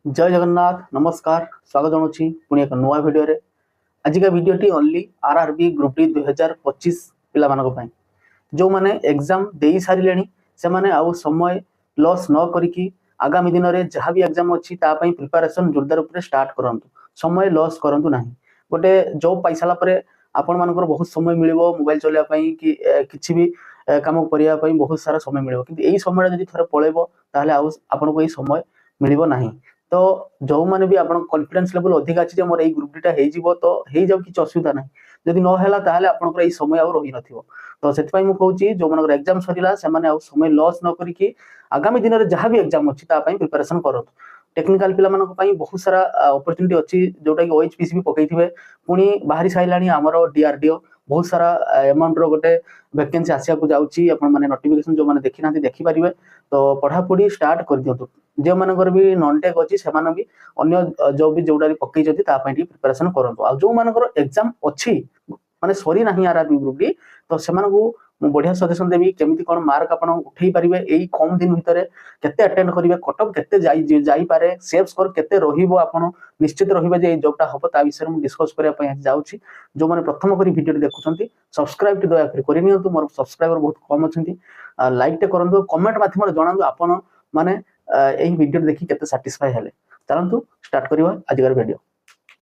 जय जगन्नाथ नमस्कार स्वागत जनाऊँ पुणी एक नुआ भिडियो रे। आजिका भिडियोटी ओनली आरआरबी ग्रुप डी 2025 पिला मानक पई जो माने एग्जाम देई सारिलेनी से माने आउ समय लॉस न करिकी आगामी दिन रे जहाँ भी एग्जाम अच्छी ता पई प्रिपरेशन जोरदार ऊपर स्टार्ट करंतु। समय लॉस करंतु नाही। गोटे जॉब पाई साला परे आपण मानकर बहुत समय मिलिबो मोबाइल चलाया पई कि किछि भी काम करिया पई बहुत सारा समय मिलिबो किंतु एई समय जदी थरे पळेबो ताहले आउ आपण को एई समय मिलिबो नाही। तो जो माने भी आपण कॉन्फिडेंस लेवल अधिक अछि जे मोर एई ग्रुप डीटा हेई जिवो तो हेई जाउ कि असुविधा नाही। जदि न हैला ताहले आपण एई समय आउ रहि नथिवो। तो सेति पई मु कहूची जो मानकर एग्जाम सरिला से माने आउ समय लॉस न करिकी आगामी दिन रे जहाँ भी एग्जाम अछि ता पई प्रिपरेशन करत। टेक्निकल पिला मानक पई बहुत सारा अपॉर्चुनिटी अछि जोटा कि ओएचपीसी भी पकैथिबे पुनी बाहरी साइलानी हमरो डीआरडीओ बहुत सारा अमाउंट रो गोटे वैकेंसी आसिया को जाउची आपण माने नोटिफिकेशन जो माने देखि नाथि देखि परिबे। तो पढ़ा पढ़ी स्टार्ट कर दियंतु। जे मानकर भी नॉन टेक अछि से माने भी अन्य जो भी जोडा पकई जति ता पई प्रिपरेशन करंतु। आ जो मानकर एग्जाम अछि माने सरी नाही आरआरबी ग्रुप डी तो से मानकु मु बढ़िया सजेशन देबी केमिति कोन मार्क आपण उठेई परिबे एई कम दिन भितरे केते अटेंड करिवे कटअप केते जाई पारे सेफ स्कोर केते रहिबो आपण निश्चित रहिबे जे एई जॉबटा हबो ता विषय मु डिस्कस करिया पई जाउची। जो माने प्रथम करी वीडियो देखुछंती सब्सक्राइब टी दया करि नियंतु। मोर सब्सक्राइबर बहुत कम अछंती। लाइक टे करंतु कमेंट माध्यम जणांतु आपण माने एही वीडियो देखि केते सैटिस्फाई हेले। चलंतु स्टार्ट करिवा आजिकार वीडियो।